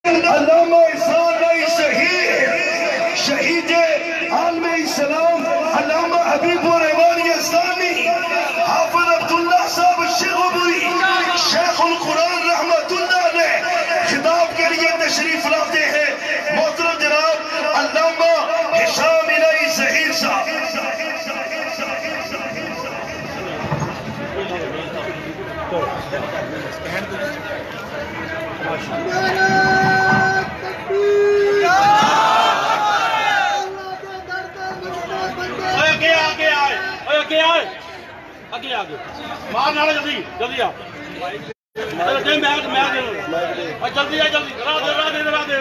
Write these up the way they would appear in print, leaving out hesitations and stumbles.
علامہ احسان بھائی شہید عالم اسلام علامہ حبیب الرحمانی ثانی حافظ عبداللہ صاحب الشیخوپوری شیخ القرآن رحمت اللہ علیہ خطاب کے لیے تشریف لاتے ہیں محترم جناب علامہ حسام الہی ظہیر صاحب. آگے مار نالا جلدی جلدی آپ جلدی آ جلدی راہ دے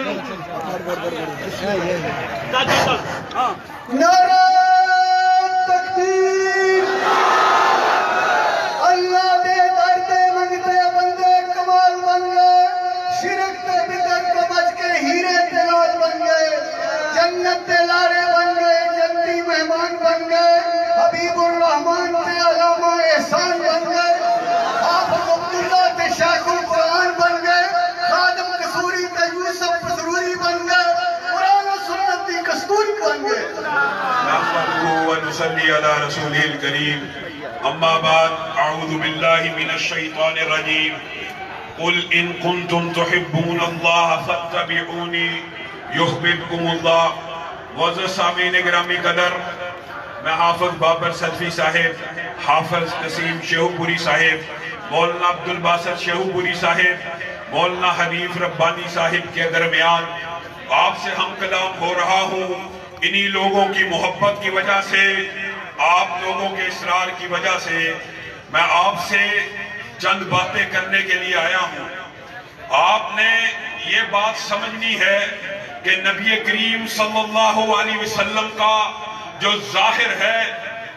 نعرہ تکبیر. اللہ دے درد منگتے بندے کمال بن گئے, شرک تے بدعت کو بچ کے ہیرے تلاش بن گئے, جنت تے لارے بن گئے, جنتی مہمان بن گئے, حبیب الرحمان تے علامہ احسان بن گئے, حافظ عبداللہ تے شیخ القرآن بن گئے, خادم قصوری تے یوسف قصوری بن گئے, قرآن و سنت دی کستوری بن گئے. نحمده ونصلي على رسوله الكريم. اما بعد اعوذ بالله من الشيطان الرجيم. قل ان كنتم تحبون الله فاتبعوني يحببكم الله. معزز سامعین گرامی قدر, میں حافظ بابر سلفی صاحب, حافظ قسیم شیخوپوری صاحب, مولانا عبدالباسط شیخوپوری صاحب, مولانا حنیف ربانی صاحب کے درمیان آپ سے ہم کلام ہو رہا ہوں. انہی لوگوں کی محبت کی وجہ سے, آپ لوگوں کے اصرار کی وجہ سے میں آپ سے چند باتیں کرنے کے لیے آیا ہوں. آپ نے یہ بات سمجھنی ہے کہ نبی کریم صلی اللہ علیہ وسلم کا جو ظاہر ہے,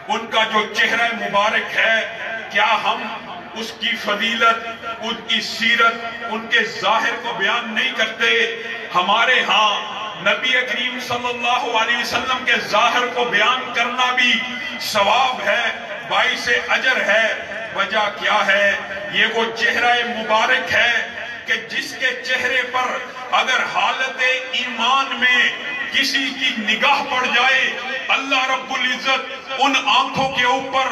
ان کا جو چہرہ مبارک ہے, کیا ہم اس کی فضیلت, ان کی سیرت, ان کے ظاہر کو بیان نہیں کرتے؟ ہمارے ہاں نبی کریم صلی اللہ علیہ وسلم کے ظاہر کو بیان کرنا بھی ثواب ہے, باعث اجر ہے. وجہ کیا ہے؟ یہ وہ چہرہ مبارک ہے کہ جس کے چہرے پر اگر حالت ایمان میں کسی کی نگاہ پڑ جائے, اللہ رب العزت ان آنکھوں کے اوپر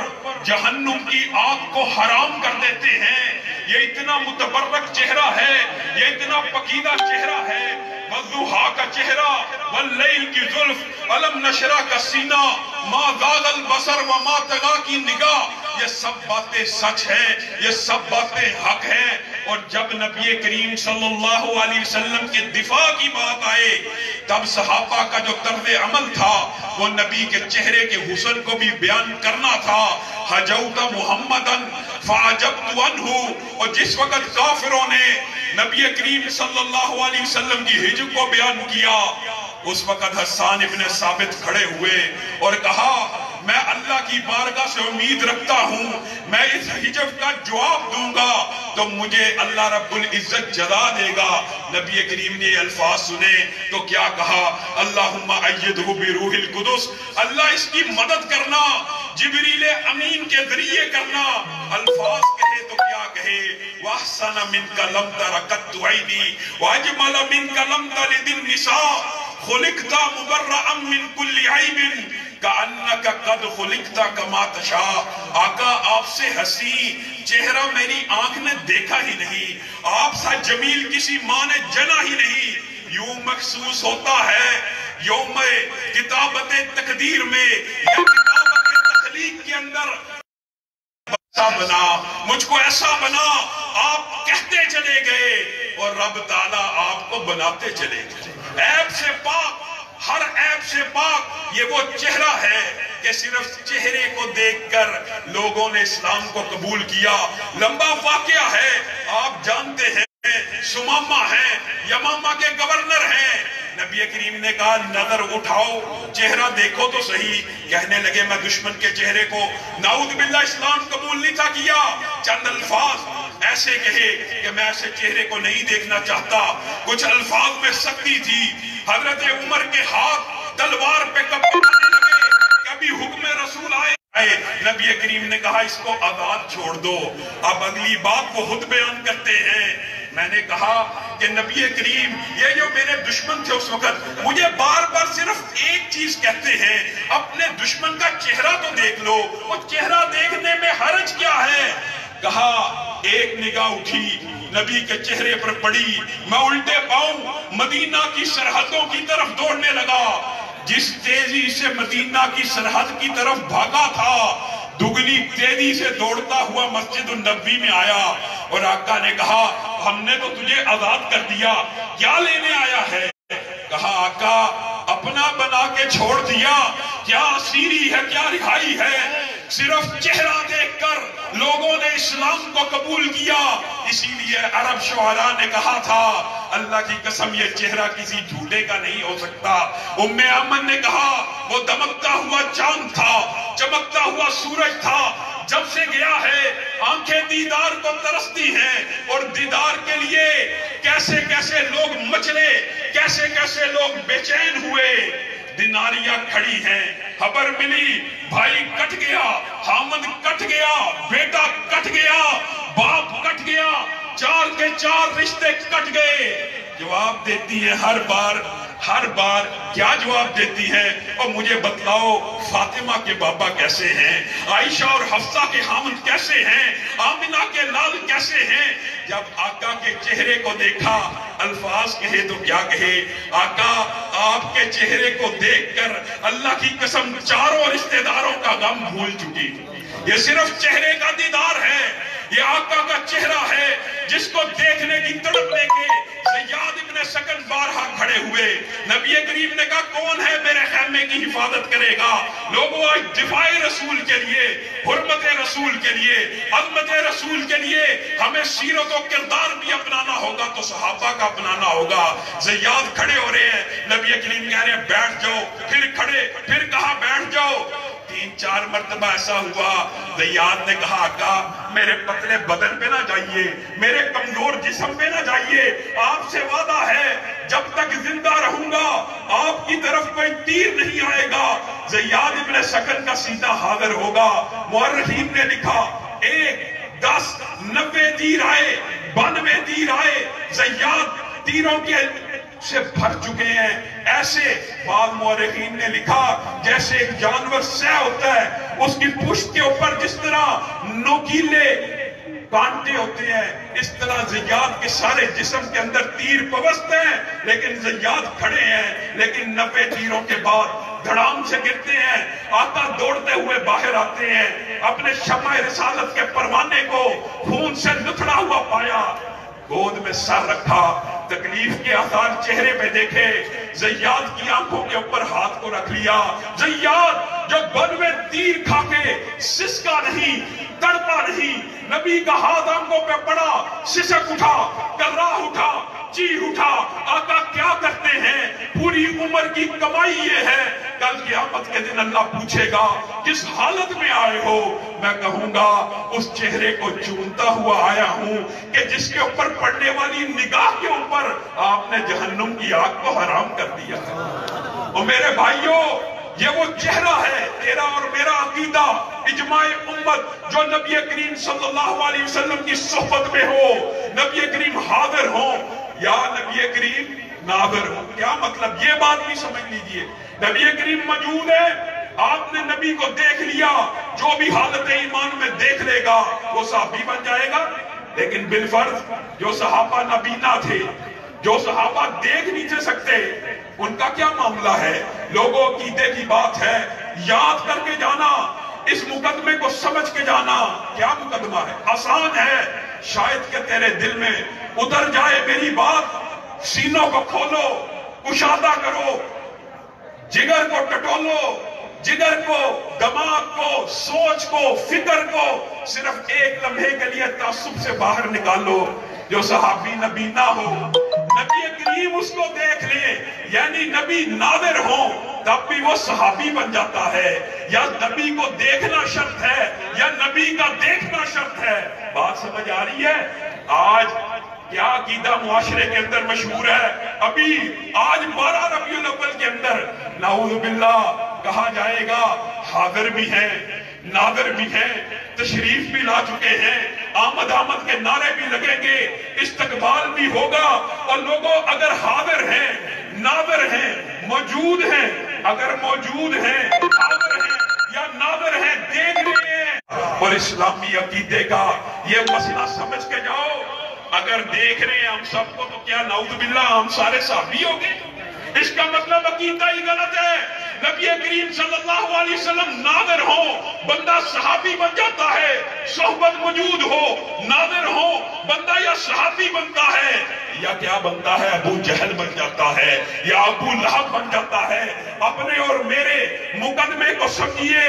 جہنم کی آگ کو حرام کر دیتے ہیں. یہ اتنا متبرک چہرہ ہے, یہ اتنا پکیدہ چہرہ ہے. والضحیٰ کا چہرہ, واللیل کی زلف, علم نشرہ کا سینہ, ما زاغ البصر وما طغیٰ کی نگاہ, یہ سب باتیں سچ ہیں, یہ سب باتیں حق ہیں. اور جب نبی کریم صلی اللہ علیہ وسلم کے دفاع کی بات آئے, تب صحابہ کا جو طرز عمل تھا وہ نبی کے چہرے کے حسن کو بھی بیان کرنا تھا. حجوت محمدن فعجبت عنہ. اور جس وقت کافروں نے نبی کریم صلی اللہ علیہ وسلم کی حجب کو بیان کیا, اس وقت حسان ابن ثابت کھڑے ہوئے اور کہا, میں اللہ کی بارگاہ سے امید رکھتا ہوں, میں اس حجب کا جواب دوں گا تو مجھے اللہ رب العزت جزا دے گا. نبی کریم نے یہ الفاظ سنے تو کیا کہا؟ اللہم ایدہ بروح القدس, اللہ اس کی مدد کرنا, جبریل امین کے ذریعے کرنا. الفاظ کہے تو کیا کہے؟ وَأَحْسَنَ مِنْكَ لَمْ تَرَ قَطُّ عَيْنِي وَأَجْمَلَ مِنْكَ لَمْ تَلِدِ النِّسَاءُ خُلِقْتَ مُبَرَّأً مِنْ كُلِّ عَيْبٍ كَأَنَّكَ قَدْ خُلِقْتَ كَمَا تَشَاءُ. آقا آپ سے ہنسی چہرہ میری آنکھ نے دیکھا ہی نہیں, آپ سا جمیل کسی ماں نے جنا ہی نہیں. یوں محسوس ہوتا ہے یوم کتابت تقدیر میں یا کتابت تخلیق کے اندر, ایسا بنا, مجھ کو ایسا بنا. آپ کہتے چلے گئے اور رب تعالیٰ آپ کو بناتے چلے گئے. عیب سے پاک, ہر عیب سے پاک. یہ وہ چہرہ ہے کہ صرف چہرے کو دیکھ کر لوگوں نے اسلام کو قبول کیا. لمبا واقعہ ہے, آپ جانتے ہیں, سمامہ ہیں, یمامہ کے گورنر ہیں. نبی کریم نے کہا, نظر اٹھاؤ, چہرہ دیکھو تو صحیح. کہنے لگے, میں دشمن کے چہرے کو, نعوذ باللہ, اسلام قبول نہیں تھا کیا. چند الفاظ ایسے کہے کہ میں ایسے چہرے کو نہیں دیکھنا چاہتا. کچھ الفاظ میں سختی تھی. حضرت عمر کے ہاتھ تلوار پہ کبھی آنے لگے, کبھی حکم رسول آئے. نبی کریم نے کہا, اس کو آزاد چھوڑ دو. اب اگلی بات وہ خود بیان کرتے ہیں میں نے کہا کہ نبی کریم یہ جو میرے دشمن تھے اس وقت مجھے بار بار صرف ایک چیز کہتے ہیں، اپنے دشمن کا چہرہ تو دیکھ لو، وہ چہرہ دیکھنے میں حرج کیا ہے؟ کہا ایک نگاہ اٹھی نبی کے چہرے پر پڑی، میں الٹے پاؤں مدینہ کی سرحدوں کی طرف دوڑنے لگا۔ جس تیزی سے مدینہ کی سرحد کی طرف بھاگا تھا دگنی تیزی سے دوڑتا ہوا مسجد النبوی میں آیا، اور آقا نے کہا ہم نے تو تجھے آزاد کر دیا، کیا لینے آیا ہے؟ کہا آقا اپنا بنا کے چھوڑ دیا، کیا اسیری ہے کیا رہائی ہے؟ صرف چہرہ دیکھ کر لوگوں نے اسلام کو قبول کیا۔ اسی لیے عرب شعراء نے کہا تھا اللہ کی قسم یہ چہرہ کسی جھوٹے کا نہیں ہو سکتا۔ ام ایمن نے کہا وہ دمکتا ہوا چاند تھا، چمکتا ہوا سورج تھا، جب سے گیا ہے آنکھیں دیدار کو ترستی ہیں، اور دیدار کے لیے کیسے کیسے لوگ مچلے، کیسے کیسے لوگ بے چین ہوئے۔ دیناریاں کھڑی ہیں، خبر ملی بھائی کٹ گیا، خامد کٹ گیا، بیٹا کٹ گیا، باپ کٹ گیا، چار کے چار رشتے کٹ گئے۔ جواب دیتی ہیں ہر بار کیا جواب دیتی ہیں؟ اور مجھے بتلاؤ فاطمہ کے بابا کیسے ہیں، عائشہ اور حفصہ کے خامد کیسے ہیں، آمنہ کے لال کیسے ہیں؟ جب آقا کے چہرے کو دیکھا الفاظ کہے تو کیا کہے، آقا آپ کے چہرے کو دیکھ کر اللہ کی قسم چاروں رشتہ داروں کا غم بھول چکی۔ یہ صرف چہرے کا دیدار ہے، یہ آقا کا چہرہ ہے جس کو دیکھنے کی تڑپ لے کے زیاد ابن سکن بارہا کھڑے ہوئے۔ نبی کریم نے کہا کون ہے میرے خیمے کی حفاظت کرے گا؟ لوگوں آج دفاع رسول کے لیے، حرمت رسول کے لیے، عظمت رسول کے لیے ہمیں سیرت و کردار بھی اپنانا ہوگا تو صحابہ کا اپنانا ہوگا۔ زیاد کھڑے ہو رہے ہیں، نبی کریم کہہ رہے ہیں بیٹھ جاؤ، پھر کھڑے، پھر کہا بیٹھ جاؤ۔ 3-4 مرتبہ ایسا ہوا، زیاد نے کہا آقا میرے پتلے بدن پہ نہ جائیے، میرے کمزور جسم پہ نہ جائیے، آپ سے وعدہ ہے جب تک زندہ رہوں گا آپ کی طرف کوئی تیر نہیں آئے گا۔ زیاد ابن سکن کا سینہ حاضر ہوگا۔ مورخین نے لکھا 1 10 90 تیر آئے، 92 تیر آئے، زیاد تیروں کے سے بھر چکے ہیں۔ ایسے بعض مورخین نے لکھا جیسے ایک جانور سہ ہوتا ہے، اس کی پشت کے اوپر جس طرح نوکیلے کانٹے ہوتے ہیں، اس طرح زیاد کے سارے جسم کے اندر تیر پوست ہیں، لیکن زیاد کھڑے ہیں۔ لیکن 90 تیروں کے بعد دھڑام سے گرتے ہیں، آقا دوڑتے ہوئے باہر آتے ہیں، اپنے شمع رسالت کے پروانے کو خون سے لتھڑا ہوا پایا، گود میں سر رکھا، تکلیف کے آثار چہرے پہ دیکھے، زیاد کی آنکھوں کے اوپر ہاتھ کو رکھ لیا۔ زیاد جو بدوے تیر کھا کے سسکا نہیں، تڑپا نہیں، نبی کا ہاتھ آنکھوں پہ پڑا، سسک اٹھا، کرراہ اٹھا، چیخ اٹھا، آقا کیا کرتے ہیں؟ پوری عمر کی کمائی یہ ہے، کل قیامت کے دن اللہ پوچھے گا کس حالت میں آئے ہو؟ میں کہوں گا اس چہرے کو چونتا ہوا آیا ہوں کہ جس کے اوپر پڑنے والی نگاہ کے اوپر آپ نے جہنم کی آگ کو حرام کر دیا ہے۔ اور میرے بھائیوں یہ وہ چہرہ ہے، تیرا اور میرا عقیدہ اجماع امت جو نبی کریم صلی اللہ علیہ وسلم کی صحبت میں ہو، نبی کریم حاضر ہو یا نبی کریم ناظر ہو۔ کیا مطلب؟ یہ بات بھی سمجھ لیجئے، نبی کریم موجود ہے، آپ نے نبی کو دیکھ لیا، جو بھی حالت ایمان میں دیکھ لے گا وہ صحابی بن جائے گا۔ لیکن بالفرض جو صحابہ نبینا تھے، جو صحابہ دیکھ نہیں تھے سکتے، ان کا کیا معاملہ ہے؟ لوگوں عقیدے کی بات ہے، یاد کر کے جانا، اس مقدمے کو سمجھ کے جانا۔ کیا مقدمہ ہے؟ آسان ہے، شاید کہ تیرے دل میں اتر جائے میری بات، سینوں کو کھولو، کشادہ کرو، جگر کو ٹٹولو، جگر کو، دماغ کو، سوچ کو، فکر کو صرف ایک لمحے کے لیے تعصب سے باہر نکالو۔ جو صحابی نبی نہ ہو، نبی کریم اس کو دیکھ لے، یعنی نبی ناظر ہو، تب بھی وہ صحابی بن جاتا ہے۔ یا نبی کو دیکھنا شرط ہے یا نبی کا دیکھنا شرط ہے۔ بات سمجھ آ رہی ہے؟ آج کیا عقیدہ معاشرے کے اندر مشہور ہے؟ ابھی آج 12 ربیع الاول کے اندر نعوذ باللہ کہا جائے گا حاضر بھی ہیں، ناظر بھی ہیں، تشریف بھی لا چکے ہیں، آمد آمد کے نعرے بھی لگیں گے، استقبال بھی ہوگا، اور لوگوں اگر حاضر ہیں، ناظر ہیں، موجود ہیں، اگر موجود ہیں، حاضر ہیں یا ناظر ہیں، دیکھ رہے ہیں، اور اسلامی عقیدے کا یہ مسئلہ سمجھ کے جاؤ، اگر دیکھ رہے ہیں ہم سب کو تو کیا نعوذ باللہ ہم سارے صحابی ہو گئے؟ اس کا مطلب عقیدہ ہی غلط ہے۔ نبی کریم صلی اللہ علیہ وسلم ناظر ہو، بندہ صحابی بن جاتا ہے، صحبت موجود ہو، ناظر ہو، بندہ یا صحابی بنتا ہے یا کیا بنتا ہے، ابو جہل بن جاتا ہے یا ابو لہب بن جاتا ہے۔ اپنے اور میرے مقدمے کو سمجھیے،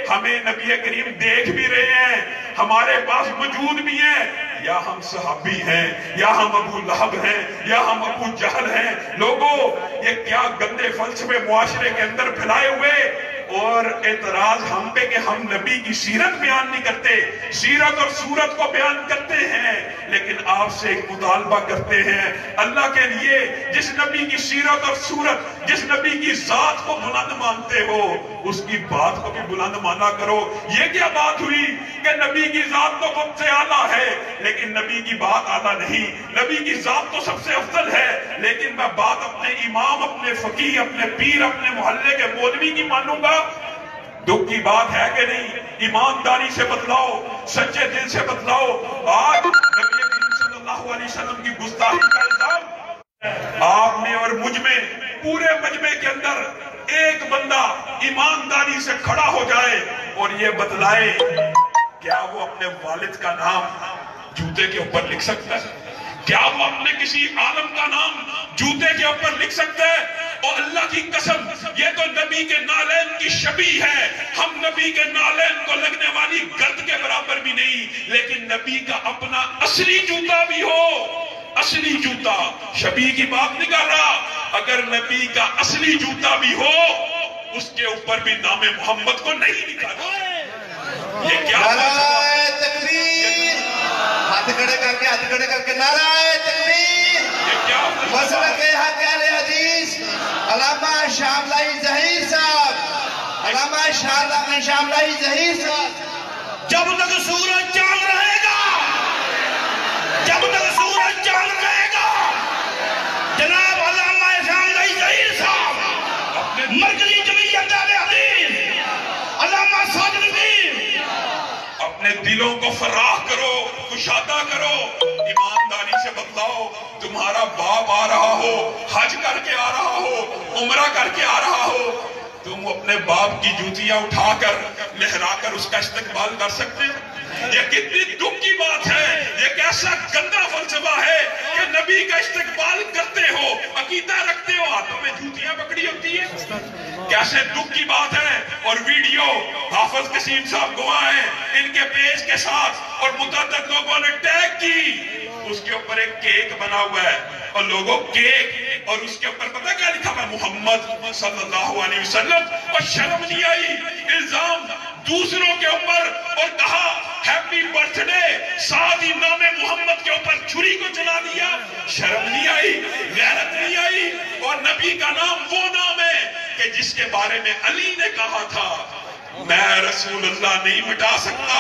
ہمیں نبی کریم دیکھ بھی رہے ہیں، ہمارے پاس موجود بھی ہیں، یا ہم صحابی ہیں یا ہم ابو لہب ہیں یا ہم ابو جہل ہیں۔ لوگوں یہ کیا گندے فلسفے معاشرے کے اندر پھیلائے ہوئے، اور اعتراض ہم پہ کہ ہم نبی کی سیرت بیان نہیں کرتے، سیرت اور صورت کو بیان کرتے ہیں، لیکن آپ سے ایک مطالبہ کرتے ہیں اللہ کے لیے، جس نبی کی سیرت اور صورت، جس نبی کی ذات کو بلند مانتے ہو، اس کی بات کو بھی بلند مانا کرو۔ یہ کیا بات ہوئی کہ نبی کی ذات تو خود سے اعلیٰ ہے لیکن نبی کی بات اعلیٰ نہیں، نبی کی ذات تو سب سے افضل ہے لیکن میں بات اپنے امام، اپنے فقیہ، اپنے پیر، اپنے محلے کے مولوی کی مانوں گا؟ دکھ کی بات ہے کہ نہیں؟ ایمانداری سے بتلاؤ، سچے دل سے بتلاؤ۔ آج نبی کریم صلی اللہ علیہ وسلم کی گستاخی کا الزام آپ میں اور مجھ میں، پورے مجمع کے اندر ایک بندہ ایمانداری سے کھڑا ہو جائے اور یہ بتلائے کیا وہ اپنے والد کا نام جوتے کے اوپر لکھ سکتا ہے؟ کیا وہ اپنے کسی عالم کا نام جوتے کے اوپر لکھ سکتا ہے؟ اور اللہ کی قسم یہ تو نبی کے نالین کی شبیہ ہے، ہم نبی کے نالین کو لگنے والی گرد کے برابر بھی نہیں، لیکن نبی کا اپنا اصلی جوتا بھی ہو، اصلی جوتا، شبیہ کی بات نہیں کر رہا، اگر نبی کا اصلی جوتا بھی ہو اس کے اوپر بھی نام محمد کو نہیں لکھا جائے۔ یہ کیا نعرہ تکبیر، ہاتھ کھڑے کر کے نعرہ تکبیر، مسلک حق اہل حدیث علامہ شاملائی ظہیر صاحب، علامہ شاملائی ظہیر صاحب۔ جب تک سورج چاند رہے گا، جب تک سورج چاند رہے گا، جناب علامہ شاملائی ظہیر صاحب، مرکزی جمعیت اہل حدیث علامہ ساجد الدین، اپنے دلوں کو فراخ کرو، کشادہ کرو، ایمانداری سے بتلاؤ، تمہارا باپ آ رہا ہو، حج کر کے آ رہا ہو، عمرہ کر کے آ رہا ہو، تم اپنے باپ کی جوتیاں اٹھا کر لہرا کر اس کا استقبال کر سکتے ہو؟ یہ کتنی دکھ کی بات ہے، یہ کیسا گندا فلسفہ ہے کہ نبی کا استقبال کرتے ہو، عقیدہ رکھتے ہو، ہاتھوں میں جوتیاں پکڑی ہوتی ہیں، کیسے دکھ کی بات ہے۔ اور ویڈیو حافظ قسیم صاحب گواہ ہیں، ان کے پیج کے ساتھ اور متعدد لوگوں نے ٹیگ کی، اس کے اوپر ایک کیک بنا ہوا ہے اور لوگوں کیک، اور اس کے اوپر پتہ کیا لکھا ہوا؟ محمد صلی اللہ علیہ وسلم۔ اور شرم نہیں آئی الزام دوسروں کے اوپر اور کہا ہیپی برتھ ڈے، ساتھ ہی نام محمد کے اوپر چھری کو چلا دیا؟ شرم نہیں آئی، غیرت نہیں آئی؟ اور نبی کا نام وہ نام ہے کہ جس کے بارے میں علی نے کہا تھا میں رسول اللہ نہیں مٹا سکتا،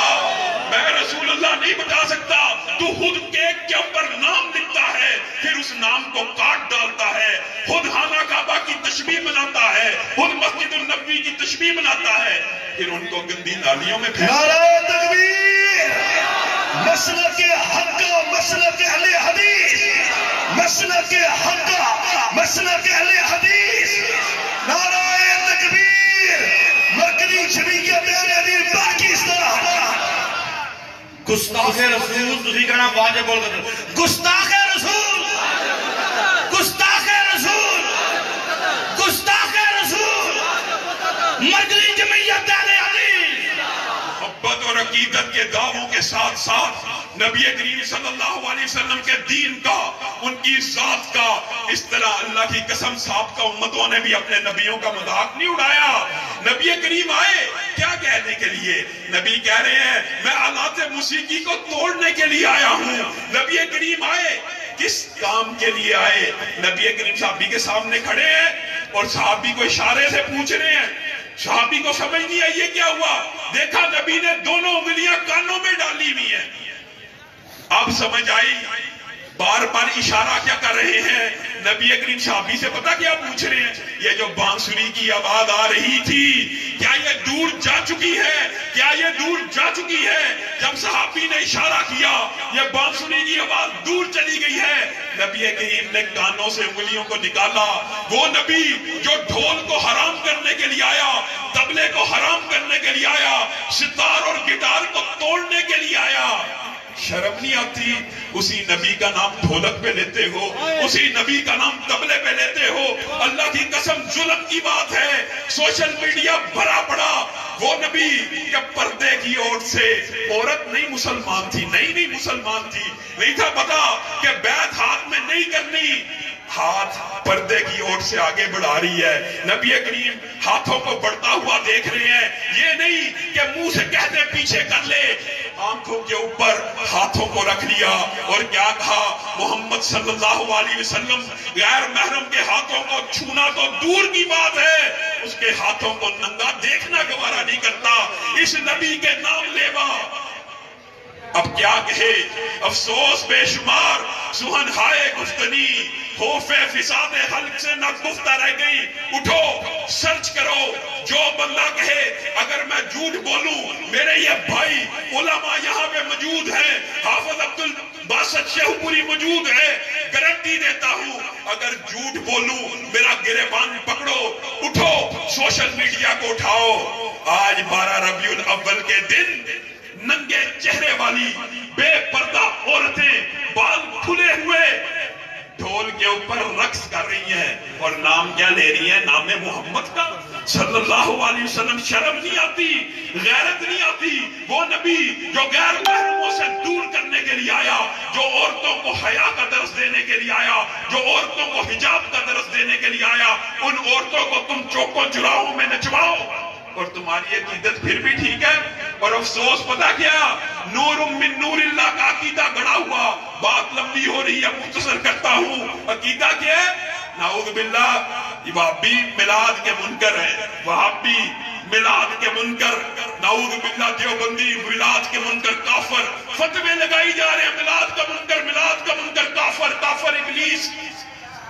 میں رسول اللہ نہیں مٹا سکتا۔ تو خود کیک کے اوپر نام لکھتا ہے، پھر اس نام کو کاٹ ڈالتا ہے، خود خانہ کعبہ کی تشبیہ بناتا ہے، خود مسجد النبوی کی تشبیہ بناتا ہے، پھر ان کو گندی نالیوں میں پھینکتا ہے۔ نعرہ تکبیر، مسلک حق کا مسلک اہل حدیث، مسلک حق کا مسلک اہل حدیث، نعرہ تکبیر، مرکزی جمعیت اہل حدیث پاکستان۔ گستاخ رسول تسی کہنا واجب بول کر گستاخ رسول، گستاخ رسول، گستاخ رسول، مرکزی جمعیت اہل حدیث۔ محبت اور عقیدت کے دعووں کے ساتھ ساتھ نبی کریم صلی اللہ علیہ وسلم کے دین کا، ان کی ذات کا، اس طرح اللہ کی قسم سابقہ امتوں نے بھی اپنے نبیوں کا مذاق نہیں اڑایا۔ نبی کریم آئے کیا کہنے کے لیے؟ نبی کہہ رہے ہیں میں آلات موسیقی کو توڑنے کے لیے آیا ہوں۔ نبی کریم آئے کس کام کے لیے آئے؟ نبی کریم صحابی کے سامنے کھڑے ہیں اور صحابی کو اشارے سے پوچھ رہے ہیں، صحابی کو سمجھ نہیں آئی یہ کیا ہوا؟ دیکھا نبی نے دونوں انگلیاں کانوں میں ڈالی ہوئی ہیں، اب سمجھ آئی بار بار اشارہ کیا کر رہے ہیں؟ نبی کریم صحابی سے پتہ کیا پوچھ رہے ہیں؟ یہ جو بانسری کی آواز آ رہی تھی کیا یہ دور جا چکی ہے؟ کیا یہ دور جا چکی ہے؟ جب صحابی نے اشارہ کیا یہ بانسری کی آواز دور چلی گئی ہے، نبی کریم نے کانوں سے انگلیوں کو نکالا. وہ نبی جو ڈھول کو حرام کرنے کے لیے آیا، طبلے کو حرام کرنے کے لیے آیا، ستار اور گٹار کو توڑنے کے لیے آیا، شرم نہیں آتی؟ اسی نبی کا نام ڈھولک پہ لیتے ہو، اسی نبی کا نام طبلے پہ لیتے ہو. اللہ کی قسم ظلم کی بات ہے، سوشل میڈیا بھرا پڑا. وہ نبی کہ پردے کی اوٹ سے عورت نہیں مسلمان تھی، نہیں مسلمان تھی، نہیں تھا پتا کہ بیعت ہاتھ میں نہیں کرنی، ہاتھ پردے کی اوٹ سے آگے بڑھا رہی ہے. نبی کریم ہاتھوں کو بڑھتا ہوا دیکھ رہے ہیں، یہ نہیں کہ منہ سے کہتے پیچھے کر لے، آنکھوں کے اوپر ہاتھوں کو رکھ لیا اور کیا کہا؟ محمد صلی اللہ علیہ وسلم غیر محرم کے ہاتھوں کو چھونا تو دور کی بات ہے، اس کے ہاتھوں کو ننگا دیکھنا گوارا نہیں کرتا. اس نبی کے نام لیوا. اب کیا کہے؟ افسوس بے شمار، سہن ہائے گفتنی، خوف فساد حلق سے نہ گفتہ رہ گئی. اٹھو سرچ کرو، جو بندہ کہے اگر میں جھوٹ بولوں، میرے یہ بھائی علماء یہاں پہ موجود ہیں، حافظ عبد الباسط شیخ پوری موجود ہے، گارنٹی دیتا ہوں اگر جھوٹ بولوں میرا گریبان پکڑو. اٹھو سوشل میڈیا کو اٹھاؤ. آج 12 ربیع الاول کے دن ننگے چہرے والی بے پردہ عورتیں بال کھلے ہوئے ڈھول کے اوپر رقص کر رہی ہیں اور نام کیا لے رہی ہیں؟ نام محمد کا صلی اللہ علیہ وسلم. شرم نہیں آتی؟ غیرت نہیں آتی؟ وہ نبی جو غیر محرموں سے دور کرنے کے لیے آیا، جو عورتوں کو حیا کا درس دینے کے لیے آیا، جو عورتوں کو حجاب کا درس دینے کے لیے آیا، ان عورتوں کو تم چوکوں چراہوں میں نچواؤ اور تمہاری عقیدت پھر بھی ٹھیک ہے. اور افسوس پتہ کیا؟ نور من نور اللہ کا عقیدہ گڑا ہوا. بات لمبی ہو رہی ہے، مختصر کرتا ہوں. عقیدہ کیا ہے؟ نعوذ باللہ وہابی میلاد کے منکر ہیں، وہابی میلاد کے منکر، نعوذ باللہ دیوبندی میلاد کے منکر کافر، فتوے لگائی جا رہے ہیں میلاد کا منکر، میلاد کا منکر کافر، کافر ابلیس.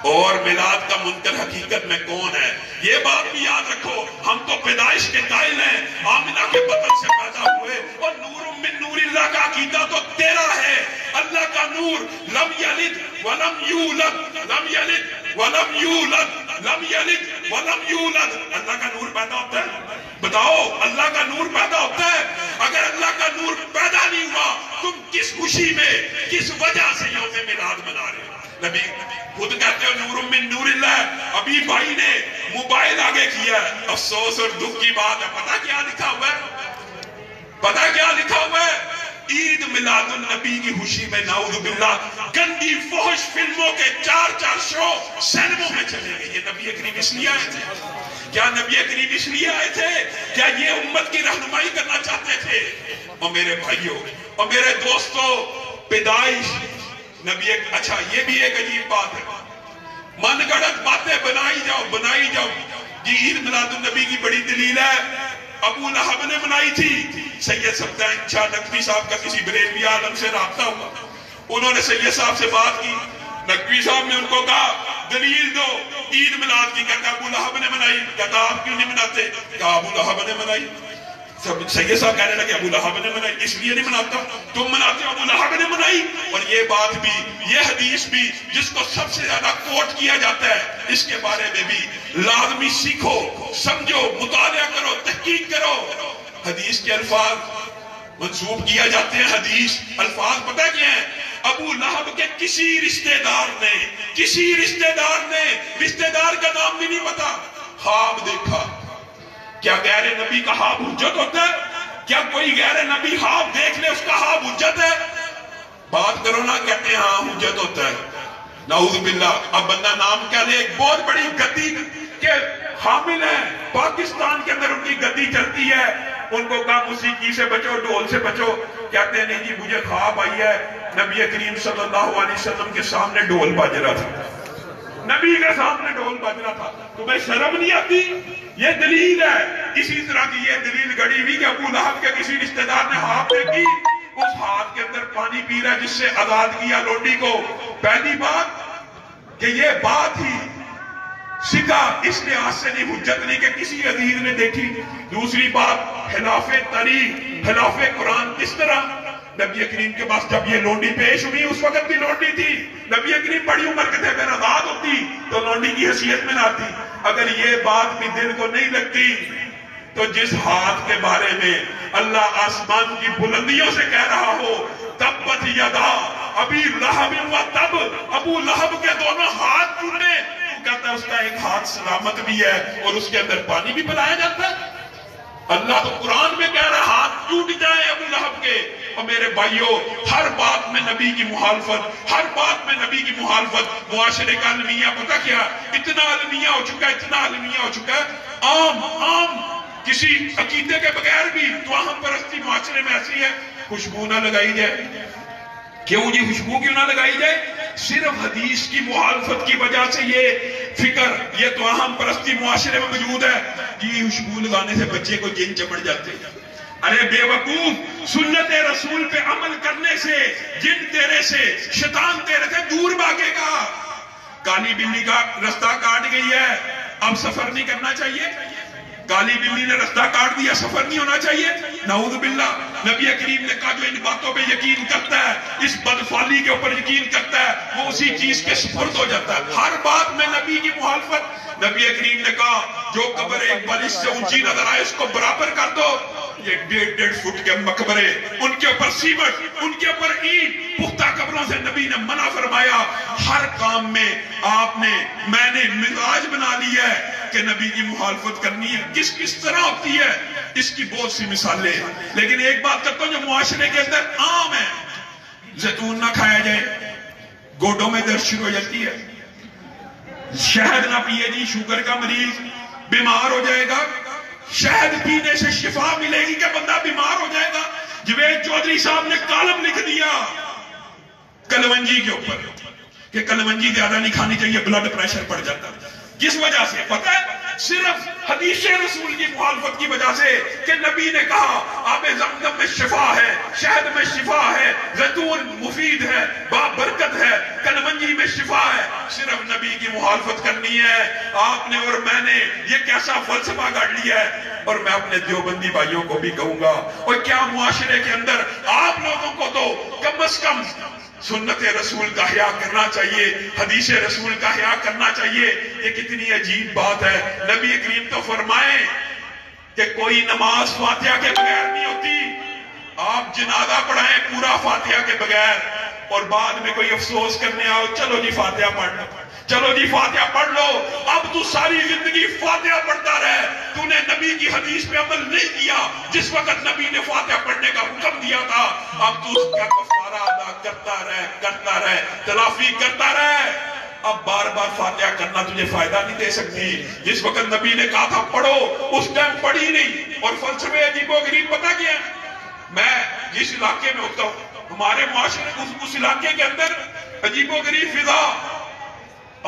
اور میلاد کا منکر حقیقت میں کون ہے؟ یہ بات بھی یاد رکھو، ہم تو پیدائش کے قائل ہیں، آمنہ کے بطن سے پیدا ہوئے، اور نور من نور اللہ کا عقیدہ تو تیرا ہے. اللہ کا نور لم یلد ولم یولد، لم یلد ولم یولد، لم یلد ولم یولد. اللہ کا نور پیدا ہوتا ہے؟ بتاؤ اللہ کا نور پیدا ہوتا ہے؟ اگر اللہ کا نور پیدا نہیں ہوا، تم کس خوشی میں، کس وجہ سے یوم میلاد منا رہے ہو؟ نبی خود کہتے ہو نور من نور اللہ. ابھی بھائی نے موبائل آگے کیا ہے. افسوس اور دکھ کی بات ہے، پتہ کیا لکھا ہوا ہے؟ پتہ کیا لکھا ہوا ہے؟ عید میلاد النبی کی خوشی میں نعوذ باللہ گندی فحش فلموں کے 4 شو سینموں میں چلے گئے. یہ نبی کریم اس لیے آئے تھے؟ کیا نبی کریم اس لیے آئے تھے؟ کیا یہ امت کی رہنمائی کرنا چاہتے تھے؟ اور میرے بھائیوں اور میرے دوستوں، پیدائش نبی اچھا یہ بھی ایک عجیب بات ہے، من گڑت باتیں بنائی جاؤ. یہ عید میلاد النبی کی بڑی دلیل ہے. ابو لہب نے بنائی تھی. سید سبتین شاہ نقوی صاحب کا کسی بریلوی عالم سے رابطہ ہوا، انہوں نے سید صاحب سے بات کی. نقوی صاحب نے ان کو کہا دلیل دو عید میلاد کی. کہتا ابو لہب نے بنائی. کہتا آپ کیوں نہیں مناتے؟ کہا ابو لہب نے بنائی. سید صاحب کہنے لگے ابو لہب نے منائی، اس لیے نہیں مناتا، تم مناتے ہو، ابو لہب نے منائی. اور یہ بات بھی، یہ حدیث بھی جس کو سب سے زیادہ کوٹ کیا جاتا ہے، اس کے بارے میں بھی لازمی سیکھو، سمجھو، مطالعہ کرو، تحقیق کرو. حدیث کے الفاظ منسوب کیا جاتے ہیں. حدیث الفاظ پتہ کیا ہیں؟ ابو لہب کے کسی رشتہ دار نے رشتہ دار کا نام بھی نہیں پتا، خواب دیکھا. کیا غیر نبی کا خواب حجت ہوتا ہے؟ کیا کوئی غیر نبی خواب دیکھ لے اس کا خواب حجت ہے؟ بات کرو نا، کہتے ہیں ہاں حجت ہوتا ہے. نعوذ باللہ. اب بندہ نام کیا لے؟ ایک بہت بڑی گدی کے حامل ہیں، پاکستان کے اندر ان کی گدی چلتی ہے. ان کو کہا موسیقی سے بچو، ڈھول سے بچو. کہتے ہیں نہیں جی مجھے خواب آئی ہے نبی کریم صلی اللہ علیہ وسلم کے سامنے ڈھول بج رہا تھا، نبی کے سامنے ڈھول بج رہا تھا. تمہیں شرم نہیں آتی؟ یہ دلیل ہے. اسی طرح کی یہ دلیل گڑی ہوئی کہ ابو لہب کے کسی رشتہ دار نے خواب دیکھی، اس ہاتھ کے اندر پانی پی رہا ہے جس سے آزاد کیا لونڈی کو. پہلی بات کہ یہ بات ہی سکھا اس لحاظ سے نہیں، حجت نہیں کہ کسی عزیز نے دیکھی. دوسری بات خلاف تاریخ، خلاف قرآن. کس طرح نبی کریم کے پاس جب یہ لونڈی پیش ہوئی، اس وقت بھی لونڈی تھی. نبی کریم بڑی عمر کے تھے، اگر آزاد ہوتی تو لونڈی کی حیثیت میں نہ آتی. اگر یہ بات بھی دل کو نہیں لگتی تو جس ہاتھ کے بارے میں اللہ آسمان کی بلندیوں سے کہہ رہا ہو تبت یدا ابی لہب و تب، ابو لہب کے دونوں ہاتھ ٹوٹے، کہتا ہے اس کا ایک ہاتھ سلامت بھی ہے اور اس کے اندر پانی بھی پلایا جاتا ہے. اللہ تو قرآن میں کہہ رہا ہاتھ ٹوٹ جائے ابو لہب کے. اور میرے بھائیوں، ہر بات میں نبی کی مخالفت، ہر بات میں نبی کی مخالفت. معاشرے کا المیہ پتہ کیا، اتنا المیہ ہو چکا ہے، اتنا المیہ ہو چکا ہے، عام کسی عقیدے کے بغیر بھی توہم پرستی معاشرے میں ایسی ہے. خوشبو نہ لگائی جائے. کیوں جی خوشبو کیوں نہ لگائی جائے؟ صرف حدیث کی مخالفت کی وجہ سے یہ فکر، یہ توہم پرستی معاشرے میں موجود ہے. یہ خوشبو لگانے سے بچے کو جن چمڑ جاتے ہیں. ارے بے وقوف، سنت رسول پہ عمل کرنے سے جن تیرے سے، شیطان تیرے سے دور بھاگے گا. کالی بلی کا رستہ کاٹ گئی ہے، اب سفر نہیں کرنا چاہیے. کالی بلی نے رستہ کاٹ دیا، سفر نہیں ہونا چاہیے. نعوذ باللہ. نبی کریم نے کہا جو ان باتوں پہ یقین کرتا ہے، اس بدفعلی کے اوپر یقین کرتا ہے، وہ اسی چیز کے سپرد ہو جاتا ہے. ہر بات میں نبی کی مخالفت. نبی کریم نے کہا جو قبر ایک بالش سے اونچی نظر آئے اس کو برابر کر دو. یہ 1.5 فٹ کے مقبرے، ان کے اوپر سیمٹ، ان کے اوپر اینٹ، پختہ قبروں سے نبی نے منع فرمایا. ہر کام میں آپ نے، میں نے مزاج بنا لیا ہے کہ نبی کی مخالفت کرنی ہے. کس طرح ہوتی ہے اس کی بہت سی مثالیں ہیں. لیکن ایک بات کرتا ہوں جو معاشرے کے اندر عام ہے، زیتون نہ کھایا جائے، گوڈوں میں درد شروع ہو جاتی ہے. شہد نہ پیے جی، شوگر کا مریض بیمار ہو جائے گا. شہد پینے سے شفا ملے گی کہ بندہ بیمار ہو جائے گا. جوید چودھری صاحب نے کالم لکھ دیا کلونجی کے اوپر کہ کلونجی زیادہ نہیں کھانی چاہیے، بلڈ پریشر بڑھ جاتا. کس وجہ سے پتہ ہے؟ صرف حدیث رسول کی مخالفت کی وجہ سے کہ نبی نے کہا آب زمزم میں شفا ہے، شہد میں شفا ہے، زیتون مفید ہے، بابرکت ہے، کلونجی میں شفا ہے. صرف نبی کی مخالفت کرنی ہے. آپ نے اور میں نے یہ کیسا فلسفہ گاڑ لیا ہے. اور میں اپنے دیوبندی بھائیوں کو بھی کہوں گا، اور کیا معاشرے کے اندر آپ لوگوں کو تو کم از کم سنت رسول کا حیا کرنا چاہیے، حدیث رسول کا حیا کرنا چاہیے. یہ کتنی عجیب بات ہے. نبی کریم تو فرمائے کہ کوئی نماز فاتحہ کے بغیر نہیں ہوتی. آپ جنازہ پڑھائیں پورا فاتحہ کے بغیر، اور بعد میں کوئی افسوس کرنے آؤ چلو جی فاتحہ پڑھ لو، چلو جی فاتحہ پڑھ لو. اب تو ساری زندگی فاتحہ پڑھتا رہے، تو نے نبی کی حدیث پہ عمل نہیں کیا جس وقت نبی نے فاتحہ پڑھنے کا حکم دیا تھا. اب تو اس کا کفارہ ادا کرتا رہے، تلافی کرتا رہے. اب بار بار فاتحہ کرنا تجھے فائدہ نہیں دے سکتی. جس وقت نبی نے کہا تھا پڑھو، اس ٹائم پڑھی نہیں. اور فلسفے عجیب و غریب پتہ کیا ہے؟ میں جس علاقے میں ہوتا ہوں، ہمارے معاشرے اس علاقے کے اندر عجیب و غریب فضا.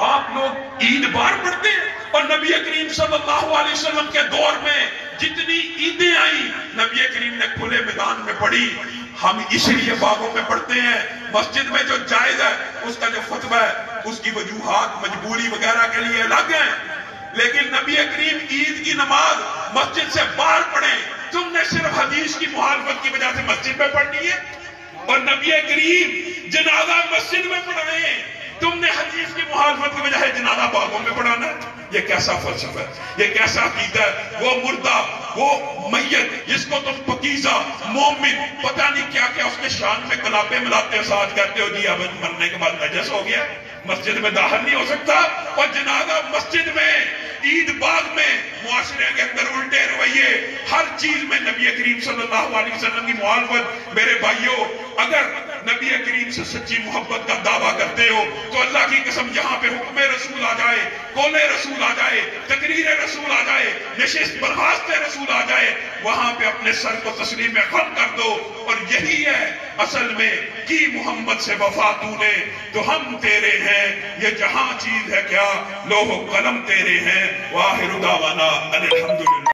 آپ لوگ عید بار پڑھتے ہیں، اور نبی کریم صلی اللہ علیہ وسلم کے دور میں جتنی عیدیں آئیں نبی کریم نے کھلے میدان میں پڑھی. ہم اس لیے باغوں میں پڑھتے ہیں. مسجد میں جو جائز ہے اس کا جو فتویٰ ہے اس کی وجوہات مجبوری وغیرہ کے لیے الگ ہیں. لیکن نبی کریم عید کی نماز مسجد سے باہر پڑھیں. تم نے صرف حدیث کی مخالفت کی وجہ سے مسجد میں پڑھنی ہے، اور نبی کریم جنازہ مسجد میں پڑھائیں. تم نے حدیث کی مخالفت کی وجہ سے جنازہ باغوں میں پڑھانا ہے. یہ کیسا فلسفہ ہے، یہ کیسا عقیدہ ہے؟ وہ مردہ، وہ میت جس کو تم پکیزہ مومن پتہ نہیں کیا کیا اس کے شان میں کلابے ملاتے ہو، ساتھ کہتے ہو جی اب مرنے کے بعد نجس ہو گیا، مسجد میں داخل نہیں ہو سکتا. اور جنازہ مسجد میں، عید باغ میں. معاشرے کے اندر الٹے رویے، ہر چیز میں نبی کریم صلی اللہ علیہ وسلم کی مخالفت. میرے بھائیوں، اگر نبی کریم سے سچی محبت کا دعویٰ کرتے ہو تو اللہ کی قسم جہاں پہ حکم رسول آ جائے، قول رسول آ جائے، تقریر رسول آ جائے، نشست برخاست رسول آ جائے، وہاں پہ اپنے سر کو تسلیم خم کر دو. اور یہی ہے اصل میں کی محمد سے وفا تو نے تو ہم تیرے ہیں. یہ جہاں چیز ہے کیا لوح و قلم تیرے ہیں. واخر دعوانا الحمدللہ.